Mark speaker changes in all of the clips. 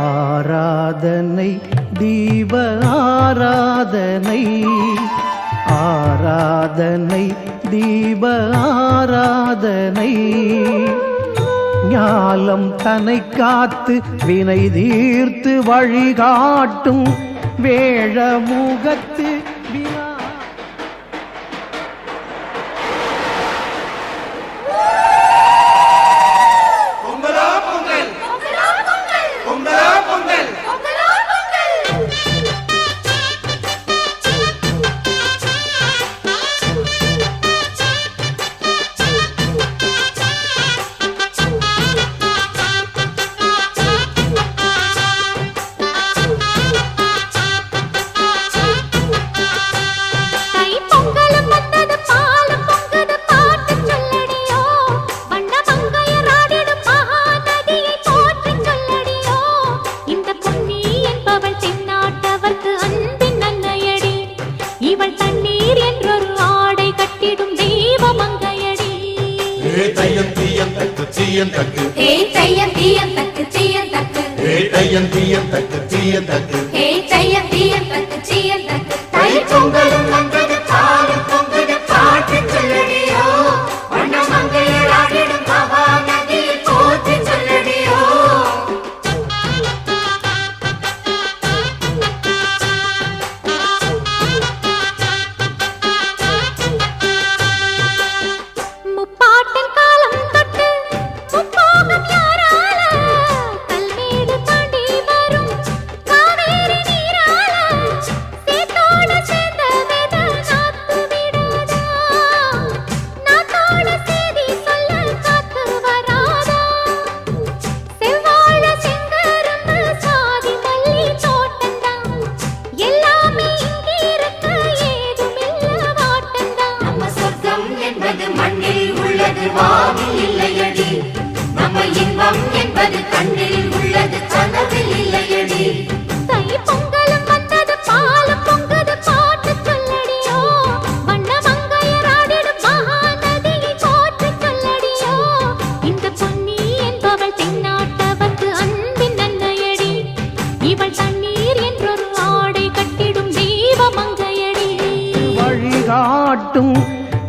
Speaker 1: ஆராதனை தீப ஆராதனை, ஆராதனை தீப ஆராதனை. ஞாலம் தன்னை காத்து வினை தீர்த்து வழிகாட்டும் வேழ முகத்து வினா.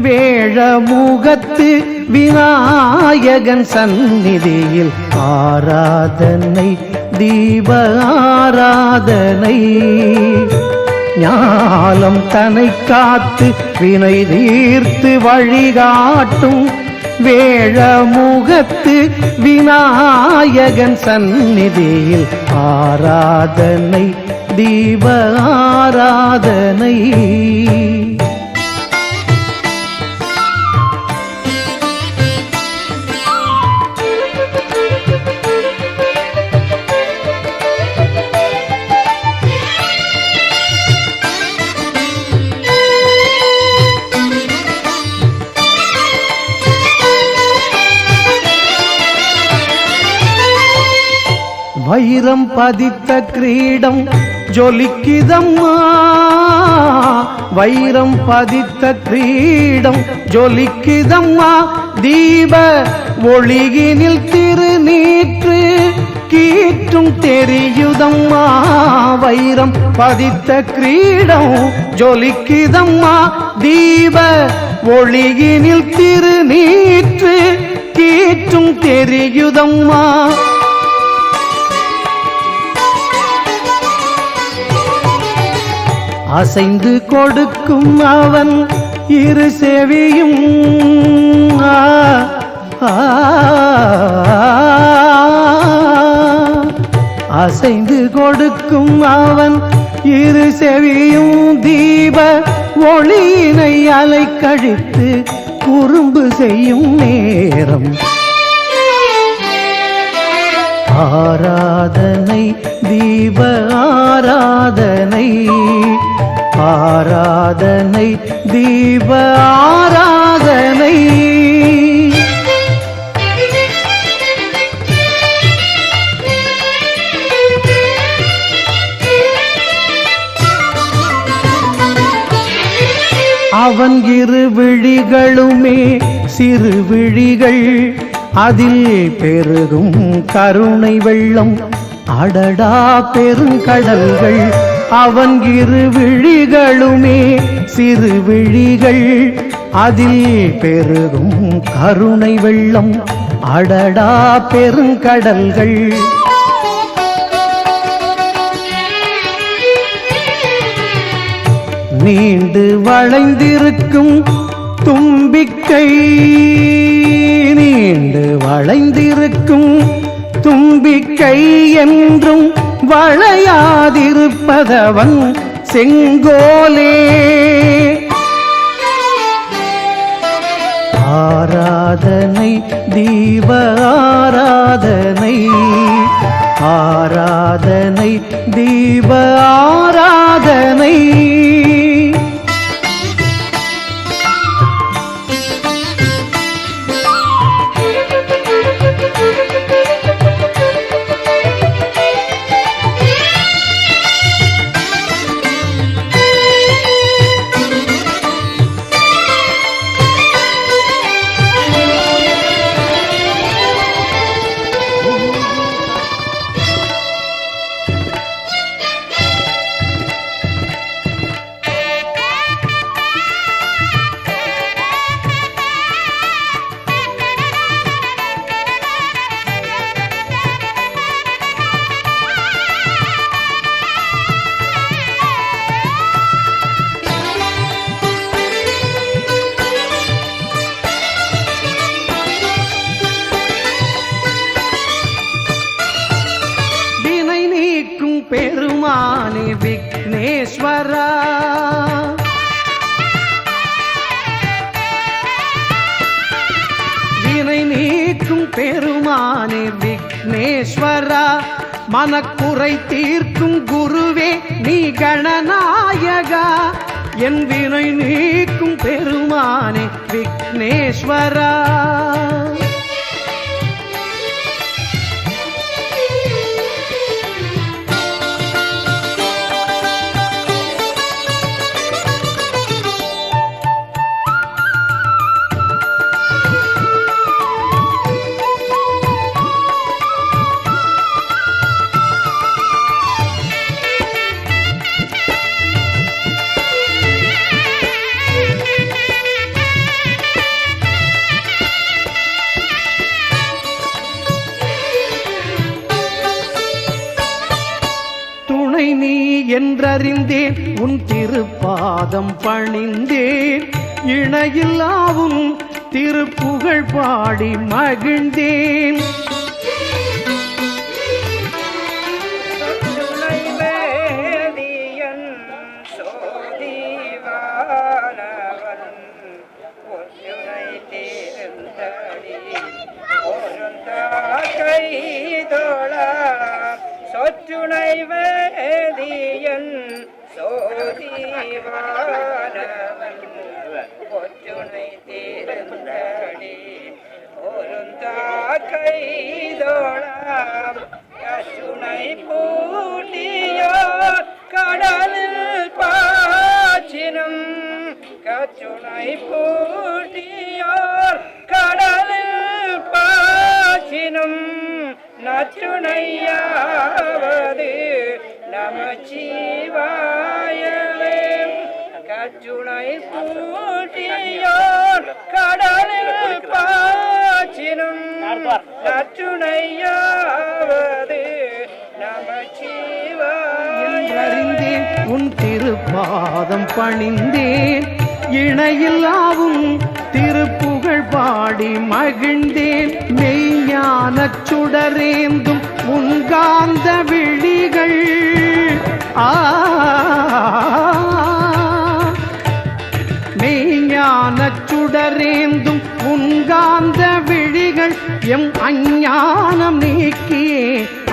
Speaker 1: வேழ முகத்து விநாயகன் சந்நிதியில் ஆராதனை தீப ஆராதனை. ஞாலம் தன்னை காத்து வினை தீர்த்து வழிகாட்டும் வேழ முகத்து விநாயகன் சந்நிதியில் ஆராதனை தீப ஆராதனை. வைரம் பதித்த கிரீடம் ஜொலிக்குதம்மா, வைரம் பதித்த கிரீடம் ஜொலிக்குதம்மா. தீப ஒளியினில் திருநீற்று கீற்றும் தெரியுதம்மா. வைரம் பதித்த கிரீடம் ஜொலிக்குதம்மா. தீப ஒளியினில் திருநீற்று கீற்றும் தெரியுதம்மா. அசைந்து கொடுக்கும் அவன் இரு செவியும், அசைந்து கொடுக்கும் அவன் இரு செவியும். தீப ஒளியினை அலைக்கழித்து குறும்பு செய்யும் நேரம். ஆராதனை தீப ஆராதனை, ஆராதனை தீப ஆராதனை. அவன் இரு விழிகளுமே சிறு விழிகள், அதில் பெருகும் கருணை வெள்ளம், அடடா பெருங்கடல்கள். அவன் இரு விழிகளுமே சிறு விழிகள், அதில் பெருகும் கருணை வெள்ளம், அடடா பெருங்கடல்கள். நீண்டு வளைந்திருக்கும் தும்பிக்கை, நீண்டு வளைந்திருக்கும் தும்பிக்கை என்றும் வளையாதிருப்பதவன் செங்கோலே. ஆராதனை தீப ஆராதனை, ஆராதனை தீப ஆராதனை. பெருமானே விக்னேஸ்வரா, வினை நீக்கும் பெருமானே விக்னேஸ்வரா, மனக்குறை தீர்க்கும் குருவே நீ கணநாயகா. என் வினை நீக்கும் பெருமானே விக்னேஸ்வரா. நீ என்றறிந்தேன் உன் திருப்பாதம் பணிந்தேன், இணையில்லாவும் திருப்புகழ் பாடி மகிழ்ந்தேன்.
Speaker 2: சொற்றுணை வேதியன் சோதிவானவன் ஒற்றுணை தீர்ந்தடி ஒருந்தா கைதோளாம் கற்றுணை பூட்டியோ கடலில் பாச்சினும் கற்றுணை பூட்டியோர் கடலில் பாச்சினும் நற்றுணையாவது நமச்சிவாயவே. கற்றுணை பூட்டியோர் கடலில் பாச்சினும் நற்றுணையாவது நமச்சிவாயவே.
Speaker 1: உன் திருப்பாதம் பணிந்தேன், இணையில்லாவும் திருப்புகழ் பாடி மகிழ்ந்தேன். மெய்ஞானச் சுடரேந்தும் உன்காந்த விழிகள், மெய்ஞானச் சுடரேந்தும் எம் அஞ்ஞானம் நீக்கியே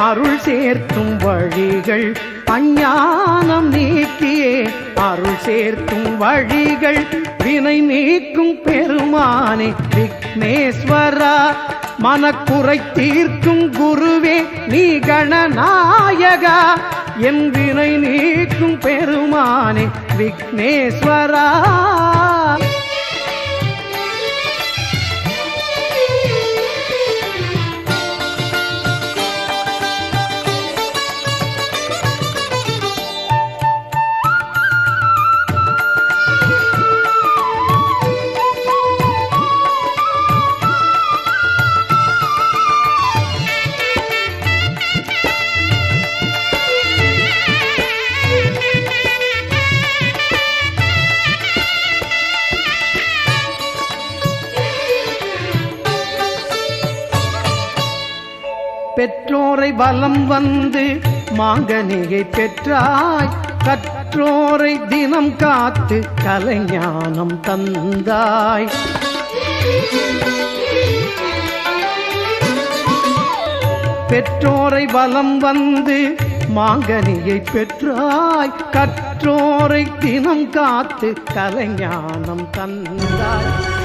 Speaker 1: அருள் சேர்க்கும் வழிகள், அஞ்ஞானம் நீக்கியே அருள் சேர்க்கும் வழிகள், வினை நீக்கும் பெருமானே விக்னேஸ்வரா, மனக்குறை தீர்க்கும் குருவே நீ கணநாயகா, என் வினை நீக்கும் பெருமானே விக்னேஸ்வரா. பெற்றோரை பலம் வந்து மாங்கனியை பெற்றாய், கற்றோரை தினம் காத்து கலைஞானம் தந்தாய். பெற்றோரை பலம் வந்து மாங்கனியை பெற்றாய், கற்றோரை தினம் காத்து கலைஞானம் தந்தாய்.